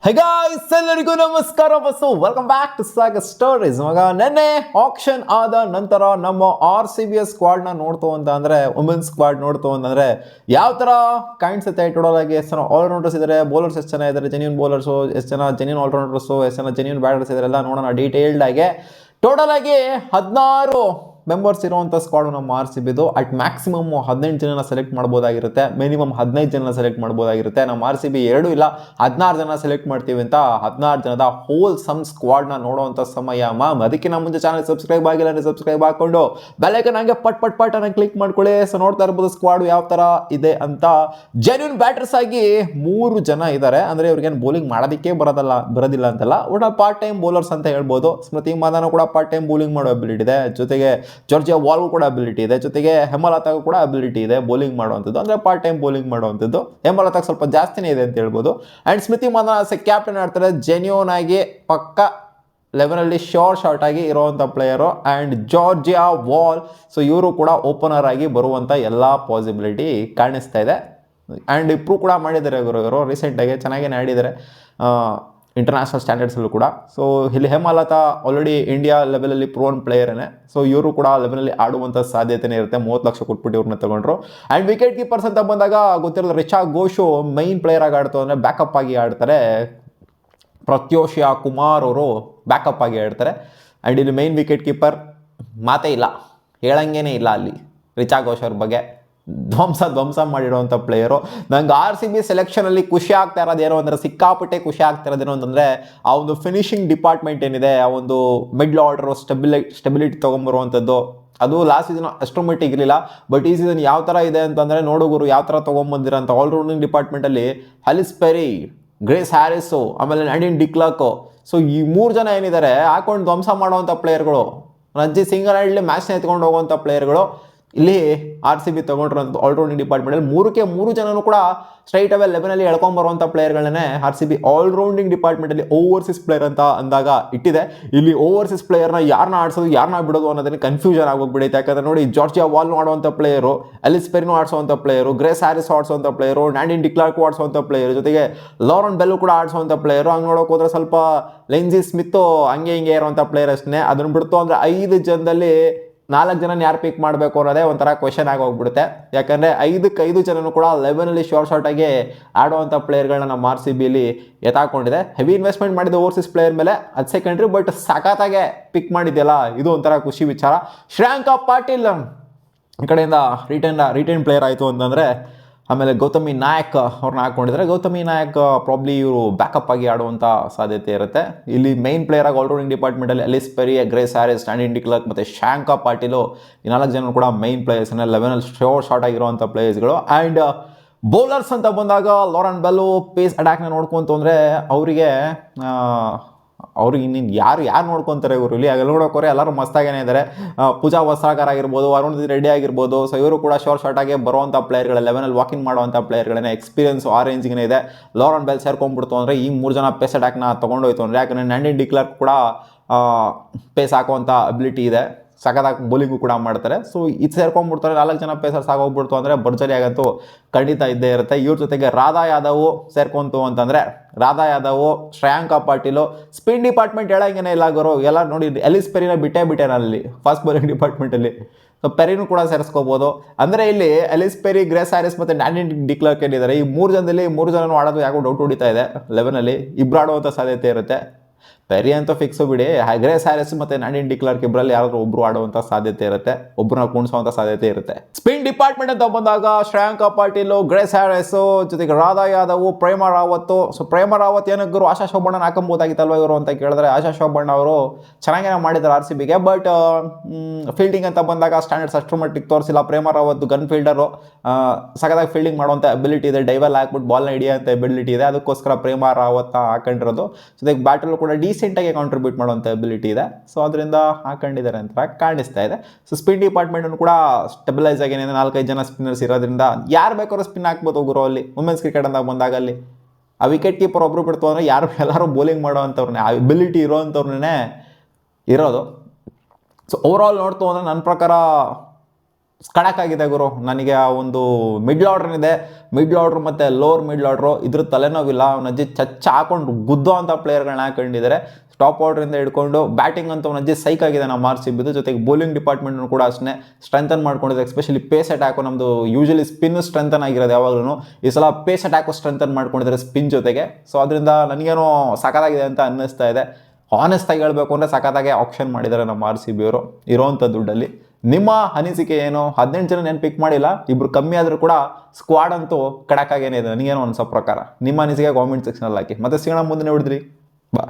ಹೇ guys ಎಲ್ಲರಿಗೂ ನಮಸ್ಕಾರ ಬಸ್ಸು welcome back to saga stories. ಮಗ ನೆನ್ನೆ ಆಕ್ಷನ್ ಆದ ನಂತರ ನಮ್ಮ RCB ಸ್ಕ್ವಾಡ್ನ ನೋಡ್ತು ಅಂತ ಅಂದರೆ ವುಮೆನ್ಸ್ ಸ್ಕ್ವಾಡ್ ನೋಡ್ತು ಅಂತಂದರೆ ಯಾವ ಥರ ಕಾಣಿಸುತ್ತೆ. ಟೋಟಲ್ ಆಗಿ ಎಷ್ಟು ಜನ ಆಲ್ರೌಂಡರ್ಸ್ ಇದ್ದಾರೆ, ಬೌಲರ್ಸ್ ಎಷ್ಟು ಜನ ಇದ್ದಾರೆ, ಜೆನ್ಯೂನ್ ಬೌಲರ್ಸು ಎಷ್ಟು ಜನ, ಜೆನ್ಯೂನ್ ಆಲ್ರೌಂಡರ್ಸು ಎಷ್ಟು ಜನ, ಜೆನ್ಯೂನ್ ಬ್ಯಾಟರ್ಸ್ ಇದ್ದಾರೆ ಎಲ್ಲ ನೋಡೋಣ ಡೀಟೇಲ್ಡ್ ಆಗಿ. ಟೋಟಲ್ ಆಗಿ 16 ಮೆಂಬರ್ಸ್ ಇರುವಂಥ ಸ್ಕ್ವಾಡು ನಮ್ಮ RCBದು. ಅಟ್ ಮ್ಯಾಕ್ಸಿಮಮ್ 18 ಜನನ ಸೆಲೆಕ್ಟ್ ಮಾಡ್ಬೋದಾಗಿರುತ್ತೆ, ಮಿನಿಮಮ್ 15 ಜನ ಸೆಲೆಕ್ಟ್ ಮಾಡ್ಬೋದಾಗಿರುತ್ತೆ. ನಮ್ಮ RCB 2 ಇಲ್ಲ 16 ಜನ ಸೆಲೆಕ್ಟ್ ಮಾಡ್ತೀವಿ ಅಂತ 16 ಜನದ ಹೋಲ್ ಸಮ್ ಸ್ಕ್ವಾಡ್ನ ನೋಡುವಂಥ ಸಮಯ ಅದಕ್ಕೆ ನಮ್ಮ ಮುಂಚೆ ಚಾನಲ್ ಸಬ್ಸ್ಕ್ರೈಬ್ ಆಗಿಲ್ಲ ಅಂದರೆ ಸಬ್ಸ್ಕ್ರೈಬ್ ಹಾಕೊಂಡು ಬೆಲ್ಲೈಕನ್ ಹಂಗೆ ಪಟ್ ಅನ್ನ ಕ್ಲಿಕ್ ಮಾಡ್ಕೊಳ್ಳಿ. ಸೊ ನೋಡ್ತಾ ಇರ್ಬೋದು ಸ್ಕ್ವಾಡ್ ಯಾವ ಥರ ಇದೆ ಅಂತ. ಜೆನ್ಯೂನ್ ಬ್ಯಾಟರ್ಸ್ ಆಗಿ 3 ಜನ ಇದ್ದಾರೆ. ಅಂದರೆ ಇವ್ರಿಗೇನು ಬೌಲಿಂಗ್ ಮಾಡೋದಕ್ಕೆ ಬರೋದಿಲ್ಲ ಅಂತಲ್ಲ, ಒಟ್ಟು ಪಾರ್ಟ್ ಟೈಮ್ ಬೌಲರ್ಸ್ ಅಂತ ಹೇಳ್ಬೋದು. ಸ್ಮೃತಿ ಮಾದಾನ ಕೂಡ ಪಾರ್ಟ್ ಟೈಮ್ ಬೌಲಿಂಗ್ ಮಾಡೋ ಅಬಿಲಿಟಿ ಇದೆ, ಜೊತೆಗೆ ಜಾರ್ಜಿಯಾ ವಾಲ್ಗೂ ಕೂಡ ಅಬಿಲಿಟಿ ಇದೆ, ಜೊತೆಗೆ ಹೇಮಲತಾಗೂ ಕೂಡ ಅಬಿಲಿಟಿ ಇದೆ ಬೌಲಿಂಗ್ ಮಾಡುವಂಥದ್ದು, ಅಂದರೆ ಪಾರ್ಟ್ ಟೈಮ್ ಬೌಲಿಂಗ್ ಮಾಡುವಂಥದ್ದು. ಹೇಮಲತಾಗೆ ಸ್ವಲ್ಪ ಜಾಸ್ತಿನೇ ಇದೆ ಅಂತ ಹೇಳ್ಬೋದು. ಆ್ಯಂಡ್ ಸ್ಮೃತಿ ಮಾದಾನ ಕ್ಯಾಪ್ಟನ್ ಆಡ್ತಾರೆ, ಜೆನ್ಯೂನ್ ಆಗಿ ಪಕ್ಕ ಲೆವೆನಲ್ಲಿ ಶಾರ್ಟ್ ಆಗಿ ಇರುವಂಥ player. And Georgia wall, so ಇವರು ಕೂಡ ಓಪನರ್ ಆಗಿ ಬರುವಂಥ ಎಲ್ಲ ಪಾಸಿಬಿಲಿಟಿ ಕಾಣಿಸ್ತಾ ಇದೆ. ಆ್ಯಂಡ್ ಇಂಪ್ರೂವ್ ಕೂಡ ಮಾಡಿದ್ದಾರೆ ಇವರು ರೀಸೆಂಟಾಗಿ, ಚೆನ್ನಾಗೇ ಆಡಿದ್ದಾರೆ ಇಂಟರ್ನ್ಯಾಷನಲ್ ಸ್ಟ್ಯಾಂಡರ್ಡ್ಸಲ್ಲೂ ಕೂಡ. ಸೊ ಇಲ್ಲಿ ಹೇಮಲತಾ ಆಲ್ರೆಡಿ ಇಂಡಿಯಾ ಲೆವೆಲಲ್ಲಿ ಪ್ರೋನ್ ಪ್ಲೇಯರೇ. ಸೊ ಇವರು ಕೂಡ ಲೆವೆಲಲ್ಲಿ ಆಡುವಂಥ ಸಾಧ್ಯತೆನೇ ಇರುತ್ತೆ. 30 ಲಕ್ಷ ಕೊಟ್ಬಿಟ್ಟು ಇವ್ರನ್ನ ತಗೊಂಡ್ರು. ಆ್ಯಂಡ್ ವಿಕೆಟ್ ಕೀಪರ್ಸ್ ಅಂತ ಬಂದಾಗ ಗೊತ್ತಿರೋದು ರಿಚಾ ಘೋಷು ಮೈನ್ ಪ್ಲೇಯರ್ ಆಗಿ ಆಡ್ತು ಅಂದರೆ ಬ್ಯಾಕಪ್ ಆಗಿ ಆಡ್ತಾರೆ. ಪ್ರತ್ಯೋಷಿಯಾ ಕುಮಾರ್ ಅವರು ಬ್ಯಾಕಪ್ ಆಗಿ ಆಡ್ತಾರೆ. ಆ್ಯಂಡ್ ಇಲ್ಲಿ ಮೈನ್ ವಿಕೆಟ್ ಕೀಪರ್ ಮಾತೇ ಇಲ್ಲ, ಹೇಳಂಗೇನೆ ಇಲ್ಲ ಅಲ್ಲಿ ರಿಚಾ ಘೋಷ್ ಅವ್ರ ಬಗ್ಗೆ. ಧ್ವಂಸ ಮಾಡಿರೋವಂಥ ಪ್ಲೇಯರು. ನಂಗೆ RCB ಸೆಲೆಕ್ಷನಲ್ಲಿ ಖುಷಿ ಆಗ್ತಾ ಇರೋದೇನೋ ಅಂದರೆ, ಸಿಕ್ಕಾಪಟ್ಟೆ ಖುಷಿ ಆಗ್ತಾ ಇರೋದೇನೋ ಅಂತಂದರೆ ಆ ಒಂದು ಫಿನಿಷಿಂಗ್ ಡಿಪಾರ್ಟ್ಮೆಂಟ್ ಏನಿದೆ, ಆ ಒಂದು ಮಿಡ್ಲ್ ಆರ್ಡರು ಸ್ಟೆಬಿಲಿಟಿ ತೊಗೊಂಬರುವಂಥದ್ದು. ಅದು ಲಾಸ್ಟ್ ಸೀಸನ್ ಅಷ್ಟರ ಮಟ್ಟಿಗೆ ಇರಲಿಲ್ಲ, ಬಟ್ ಈ ಸೀಸನ್ ಯಾವ ಥರ ಇದೆ ಅಂತಂದರೆ ನೋಡುಗರು ಯಾವ ಥರ ತೊಗೊಂಬಂದಿರೋಂಥ ಆಲ್ರೌಂಡಿಂಗ್ ಡಿಪಾರ್ಟ್ಮೆಂಟಲ್ಲಿ ಅಲಿಸ್ ಪೆರಿ, ಗ್ರೇಸ್ ಹ್ಯಾರಿಸು, ಆಮೇಲೆ ನಾಡಿನ್ ಡಿಕ್ಲಾಕು. ಸೊ ಈ 3 ಜನ ಏನಿದ್ದಾರೆ ಹಾಕೊಂಡು ಧ್ವಂಸ ಮಾಡುವಂಥ ಪ್ಲೇಯರ್ಗಳು, ರಂಜಿತ್ ಸಿಂಗಲ್ ಹ್ಯಾಂಡ್ಲಿ ಮ್ಯಾಚ್ನ ಎತ್ಕೊಂಡು ಹೋಗುವಂಥ ಪ್ಲೇಯರ್ಗಳು ಇಲ್ಲಿ RCB ತೊಗೊಂಡ್ರಂಥ ಆಲ್ರೌಂಡಿಂಗ್ ಡಿಪಾರ್ಟ್ಮೆಂಟಲ್ಲಿ 3 ಜನನು ಕೂಡ ಸ್ಟ್ರೈಟ್ ಅವೇ ಲೆವೆನಲ್ಲಿ ಎಳ್ಕೊಂಬರುವಂಥ ಪ್ಲೇಯರ್ಗಳನ್ನೇ RCB ಆಲ್ರೌಂಡಿಂಗ್ ಡಿಪಾರ್ಟ್ಮೆಂಟಲ್ಲಿ ಓವರ್ಸೀಸ್ ಪ್ಲೇಯರ್ ಅಂತ ಅಂದಾಗ ಇಟ್ಟಿದೆ. ಇಲ್ಲಿ ಓವರ್ಸೀಸ್ ಪ್ಲೇಯರ್ನ ಯಾರನ್ನ ಆಡಿಸೋದು ಯಾರನ್ನ ಬಿಡೋದು ಅನ್ನೋದನ್ನು ಕನ್ಫ್ಯೂಷನ್ ಆಗೋಗ್ಬಿಡುತ್ತೆ. ಯಾಕಂದರೆ ನೋಡಿ, ಜಾರ್ಜಿಯಾ ವಾಲ್ನು ಆಡುವಂಥ ಪ್ಲೇಯರು, ಅಲಿಸ್ ಪೆರಿನೂ ಆಡಿಸುವಂಥ ಪ್ಲೇಯರು, ಗ್ರೇಸ್ ಹ್ಯಾರಿಸ್ ಆಡಿಸುವಂಥ ಪ್ಲೇಯರು, ನಾಡಿನ್ ಡಿಕ್ಲಾರ್ಕು ಆಡಿಸುವಂಥ ಪ್ಲೇಯರು, ಜೊತೆಗೆ ಲಾರೆನ್ ಬೆಲ್ಲು ಕೂಡ ಆಡಿಸುವಂಥ ಪ್ಲೇಯರು. ಹಂಗೆ ನೋಡೋಕೆ ಹೋದರೆ ಸ್ವಲ್ಪ ಲೆನ್ಸಿ ಸ್ಮಿತ್ತು ಹಂಗೆ ಹಿಂಗೆ ಇರುವಂಥ ಪ್ಲೇಯರ್ ಅಷ್ಟೇ. ಅದನ್ನು ಬಿಡ್ತು ಅಂದರೆ 5 ಜನದಲ್ಲಿ 4 ಜನನ ಯಾರು ಪಿಕ್ ಮಾಡಬೇಕು ಅನ್ನೋದೇ ಒಂಥರ ಕ್ವೆಶನ್ ಆಗಿ ಹೋಗ್ಬಿಡುತ್ತೆ. ಯಾಕಂದರೆ 5 ಜನನು ಕೂಡ ಲೆವೆನಲ್ಲಿ ಶಾರ್ಟಾಗಿ ಆಡುವಂಥ ಪ್ಲೇಯರ್ಗಳನ್ನ ನಮ್ಮ RCBಯಲ್ಲಿ ಎತ್ತಾಕೊಂಡಿದೆ. ಹೆವಿ ಇನ್ವೆಸ್ಟ್ಮೆಂಟ್ ಮಾಡಿದ ಓವರ್ಸೀಸ್ ಪ್ಲೇಯರ್ ಮೇಲೆ, ಅದು ಸೆಕೆಂಡ್ರಿ, ಬಟ್ ಸಖತ್ತಾಗೆ ಪಿಕ್ ಮಾಡಿದೆಯಲ್ಲ, ಇದು ಒಂಥರ ಖುಷಿ ವಿಚಾರ. ಶ್ರೇಯಾಂಕ ಪಾಟೀಲ್ ಈ ಕಡೆಯಿಂದ ರಿಟೈನ್ ಪ್ಲೇಯರ್ ಆಯಿತು ಅಂತಂದರೆ, ಆಮೇಲೆ ಗೌತಮಿ ನಾಯಕ್ ಅವ್ರನ್ನ ಹಾಕ್ಕೊಂಡಿದ್ದಾರೆ. ಗೌತಮಿ ನಾಯಕ್ ಪ್ರಾಬ್ಲಿ ಇವರು ಬ್ಯಾಕಪ್ ಆಗಿ ಆಡುವಂಥ ಸಾಧ್ಯತೆ ಇರುತ್ತೆ. ಇಲ್ಲಿ ಮೈನ್ ಪ್ಲೇಯರ್ ಆಗಿ ಆಲ್ರೌಂಡಿಂಗ್ ಡಿಪಾರ್ಟ್ಮೆಂಟಲ್ಲಿ Ellyse Perry, Grace Harris, Nadine de Klerk ಮತ್ತು ಶ್ರೇಯಾಂಕ ಪಾಟೀಲು ಈ 4 ಜನ ಕೂಡ ಮೈನ್ ಪ್ಲೇಯರ್ಸ್ನ ಲೆವೆನಲ್ಲಿ ಶಾರ್ಟ್ ಆಗಿರುವಂಥ ಪ್ಲೇಯರ್ಸ್ಗಳು. ಆ್ಯಂಡ್ ಬೌಲರ್ಸ್ ಅಂತ ಬಂದಾಗ ಲಾರೆನ್ ಬೆಲ್ಲು ಪೇಸ್ ಅಟ್ಯಾಕ್ನ ನೋಡ್ಕೊಂತು ಅಂದರೆ ಅವ್ರಿಗೆ ಇನ್ನೇನು ಯಾರು ನೋಡ್ಕೊತಾರೆ ಇವರು. ಇಲ್ಲಿ ಅಲ್ಲಿ ನೋಡೋಕೋರೆ ಎಲ್ಲರೂ ಮಸ್ತಾಗೇ ಇದ್ದಾರೆ. ಪೂಜಾ ವಸ್ತ್ರಾಕರ್ ಆಗಿರ್ಬೋದು, ಅರುಣ್ ರೆಡ್ಡಿ ಆಗಿರ್ಬೋದು. ಸೊ ಇವರು ಕೂಡ ಶಾರ್ಟಾಗಿ ಬರುವಂಥ ಪ್ಲೇಯರ್ಗಳ ಲೆವೆನಲ್ಲಿ ವಾಕಿಂಗ್ ಮಾಡುವಂಥ ಪ್ಲೇಯರ್ಗಳೇ. ಎಕ್ಸ್ಪೀರಿಯನ್ಸ್ ಆ ರೇಂಜ್ಗೆ ಇದೆ. ಲಾರೆನ್ ಬೆಲ್ ಸೇರ್ಕೊಂಡ್ಬಿಡ್ತು ಅಂದರೆ ಈ 3 ಜನ ಪೇಸ್ ಅಟ್ಯಾಕ್ನ ತೊಗೊಂಡೋಯ್ತು ಅಂದರೆ, ಯಾಕಂದರೆ ನಾಡಿನ್ ಡಿಕ್ಲಾರ್ಕ್ ಕೂಡ ಪೇಸ್ ಹಾಕುವಂಥ ಅಬಿಲಿಟಿ ಇದೆ, ಸಖತ್ತಾಗಿ ಬೌಲಿಂಗು ಕೂಡ ಮಾಡ್ತಾರೆ. ಸೊ ಇದು ಸೇರ್ಕೊಂಡ್ಬಿಡ್ತಾರೆ, 4 ಜನ ಪೇಸರ್ಸ್ ಆಗೋಗ್ಬಿಡ್ತು ಅಂದರೆ ಭರ್ಜರಿ ಆಗಂತೂ ಖಂಡಿತ ಇದ್ದೇ ಇರುತ್ತೆ. ಇವ್ರ ಜೊತೆಗೆ ರಾಧಾ ಯಾದವ್ ಸೇರ್ಕೊಂತು ಅಂತಂದರೆ, ರಾಧಾ ಯಾದವ್, ಶ್ರೇಯಾಂಕ ಪಾಟೀಲು, ಸ್ಪಿನ್ ಡಿಪಾರ್ಟ್ಮೆಂಟ್ ಹೇಳಂಗೇನೆ ಇಲ್ಲ ಗುರು. ಎಲ್ಲ ನೋಡಿ, ಅಲಿಸ್ ಪೆರಿನ ಬಿಟ್ಟೇ ಅಲ್ಲಿ ಫಾಸ್ಟ್ ಬೌಲಿಂಗ್ ಡಿಪಾರ್ಟ್ಮೆಂಟಲ್ಲಿ. ಸೊ ಪೆರಿನೂ ಕೂಡ ಸೇರಿಸ್ಕೋಬೋದು. ಅಂದರೆ ಇಲ್ಲಿ ಅಲಿಸ್ ಪೆರಿ, ಗ್ರೇಸ್ ಹ್ಯಾರಿಸ್ ಮತ್ತು ನಾಡಿನ್ ಡಿಕ್ಲಾರ್ಕ್ ಏನಿದ್ದಾರೆ, ಈ 3 ಜನದಲ್ಲಿ 3 ಜನನು ಆಡೋದು ಯಾಕೋ ಡೌಟ್ ಹೊಡಿತಾ ಇದೆ. ಲೆವೆನಲ್ಲಿ ಇಬ್ಬರು ಆಡುವಂಥ ಸಾಧ್ಯತೆ ಇರುತ್ತೆ. ಪೆರಿ ಅಂತೂ ಫಿಕ್ಸು ಬಿಡಿ, ಗ್ರೇಸ್ ಹ್ಯಾರಿಸ್ ಮತ್ತು ನಾಡಿನ್ ಡಿಕ್ಲಾರ್ಕ್ ಇಬ್ಬರಲ್ಲಿ ಯಾರಾದರೂ ಒಬ್ಬರು ಆಡುವಂಥ ಸಾಧ್ಯತೆ ಇರುತ್ತೆ, ಒಬ್ಬರನ್ನ ಕುಣಿಸುವಂಥ ಸಾಧ್ಯತೆ ಇರುತ್ತೆ. ಸ್ಪಿನ್ ಡಿಪಾರ್ಟ್ಮೆಂಟ್ ಅಂತ ಬಂದಾಗ ಶ್ರೇಯಾಂಕ ಪಾಟೀಲು, ಗ್ರೇಸ್ ಹ್ಯಾರಿಸು, ಜೊತೆಗೆ ರಾಧಾ ಯಾದವ್, ಪ್ರೇಮ ರಾವತ್ತು. ಸೊ ಪ್ರೇಮ ರಾವತ್ ಏನಕ್ಕೆ ಆಶಾ ಶೋಭಣ್ಣನ ಹಾಕೊಂಬೋದಾಗಿತ್ತಲ್ವ ಇವರು ಅಂತ ಕೇಳಿದ್ರೆ, ಆಶಾ ಶೋಭಣ್ಣ ಅವರು ಚೆನ್ನಾಗೇ ಮಾಡಿದ್ದಾರೆ RCBಗೆ. ಬಟ್ ಫೀಲ್ಡಿಂಗ್ ಅಂತ ಬಂದಾಗ ಸ್ಟ್ಯಾಂಡರ್ಡ್ಸ್ ಅಷ್ಟರ ಮಟ್ಟಿಗೆ ತೋರಿಸಿಲ್ಲ. ಪ್ರೇಮ ರಾವತ್ ಗನ್ ಫೀಲ್ಡರು, ಸಖತ್ತಾಗಿ ಫೀಲ್ಡಿಂಗ್ ಮಾಡುವಂಥ ಅಬಿಲಿಟಿ ಇದೆ, ಡೈವಲ್ ಹಾಕ್ಬಿಟ್ಟು ಬಾಲ್ನ ಹಿಡಿಯೋಂಥ ಅಬಿಲಿಟಿ ಇದೆ. ಅದಕ್ಕೋಸ್ಕರ ಪ್ರೇಮ ರಾವತ್ ಹಾಕೊಂಡಿರೋದು. ಜೊತೆಗೆ ಬ್ಯಾಟಲ್ಲೂ ಕೂಡ ಡೀಸೆಂಟಾಗಿ ಕಾಂಟ್ರಿಬ್ಯೂಟ್ ಮಾಡುವಂಥ ಅಬಿಲಿಟಿ ಇದೆ. ಸೊ ಅದರಿಂದ ಹಾಕೊಂಡಿದ್ದಾರೆ ಅಂತ ಕಾಣಿಸ್ತಾ ಇದೆ. ಸೊ ಸ್ಪಿನ್ ಡಿಪಾರ್ಟ್ಮೆಂಟನ್ನು ಕೂಡ ಸ್ಟೆಬಿಲೈಸ್ ಆಗಿ 4-5 ಜನ ಸ್ಪಿನ್ನರ್ಸ್ ಇರೋದ್ರಿಂದ ಯಾರು ಬೇಕಾದ್ರೂ ಸ್ಪಿನ್ ಹಾಕ್ಬೋದು ಗುರು. ಅಲ್ಲಿ ವುಮೆನ್ಸ್ ಕ್ರಿಕೆಟ್ ಅಂತ ಬಂದಾಗ ಅಲ್ಲಿ ಆ ವಿಕೆಟ್ ಕೀಪರ್ ಒಬ್ಬರು ಬಿಡ್ತು ಅಂದರೆ ಎಲ್ಲರೂ ಬೌಲಿಂಗ್ ಮಾಡೋವಂಥವ್ರನ್ನೇ, ಆ ಎಬಿಲಿಟಿ ಇರೋವಂಥವ್ರನ್ನೇ ಇರೋದು. ಸೊ ಓವರಾಲ್ ನೋಡ್ತು ಅಂದರೆ ನನ್ನ ಪ್ರಕಾರ ಖಡಕ್ ಆಗಿದೆ ಗುರು. ನನಗೆ ಆ ಒಂದು ಮಿಡ್ಲ್ ಆರ್ಡರ್ ಇದೆ, ಮಿಡ್ಲ್ ಆರ್ಡ್ರ್ ಮತ್ತು ಲೋವರ್ ಮಿಡ್ಲ್ ಆರ್ಡ್ರು ಇದ್ರ ತಲೆನೋವಿಲ್ಲ. ಅವನಜ್ಜಿ ಚಚ್ಚ ಹಾಕೊಂಡು ಗುದ್ದೋ ಅಂತ ಪ್ಲೇಯರ್ಗಳನ್ನ ಹಾಕೊಂಡಿದ್ದಾರೆ. ಟಾಪ್ ಆರ್ಡ್ರಿಂದ ಹಿಡ್ಕೊಂಡು ಬ್ಯಾಟಿಂಗ್ ಅಂತ ಅವನಜ್ಜಿ ಸೈಕ್ ಆಗಿದೆ ನಮ್ಮ ಆರ್ ಸಿ ಬಿದು. ಜೊತೆಗೆ ಬೌಲಿಂಗ್ ಡಿಪಾರ್ಟ್ಮೆಂಟ್ನು ಕೂಡ ಅಷ್ಟೇ ಸ್ಟ್ರೆಂಥನ್ ಮಾಡ್ಕೊಂಡಿದೆ. ಎಸ್ಪೆಷಲಿ ಪೇಸ್ ಅಟ್ಯಾಕು, ನಮ್ಮದು ಯೂಶಲಿ ಸ್ಪಿನ್ ಸ್ಟ್ರೆಂಥನ್ ಆಗಿರೋದು ಯಾವಾಗಲೂ, ಈ ಸಲ ಪೇಸ್ ಅಟ್ಯಾಕು ಸ್ಟ್ರೆಂಥನ್ ಮಾಡ್ಕೊಂಡಿದ್ದಾರೆ ಸ್ಪಿನ್ ಜೊತೆಗೆ. ಸೊ ಅದರಿಂದ ನನಗೇನೋ ಸಖತ್ತಾಗಿದೆ ಅಂತ ಅನ್ನಿಸ್ತಾ ಇದೆ. ಹಾನೆಸ್ಟಾಗಿ ಹೇಳಬೇಕು ಅಂದರೆ ಸಖತ್ತಾಗೆ ಆಪ್ಷನ್ ಮಾಡಿದ್ದಾರೆ ನಮ್ಮ ಆರ್ ಸಿ ಬಿ ಅವರು ಇರೋವಂಥ ದುಡ್ಡಲ್ಲಿ. ನಿಮ್ಮ ಅನಿಸಿಕೆ ಏನು? 18 ಜನ ನಾನು ಪಿಕ್ ಮಾಡಿಲ್ಲ, ಇಬ್ರು ಕಮ್ಮಿ ಆದರೂ ಕೂಡ ಸ್ಕ್ವಾಡ್ ಅಂತೂ ಕಡಕ್ಕಾಗೇನೆ ಇದೆ ನನಗೇನೋ ಅನ್ಸೋ ಪ್ರಕಾರ. ನಿಮ್ಮ ಅನಿಸಿಕೆ ಕಾಮೆಂಟ್ ಸೆಕ್ಷನಲ್ಲಿ ಹಾಕಿ. ಮತ್ತೆ ಸಿಗೋಣ ಮುಂದಿನ ಹಿಡಿದ್ರಿ. ಬಾ.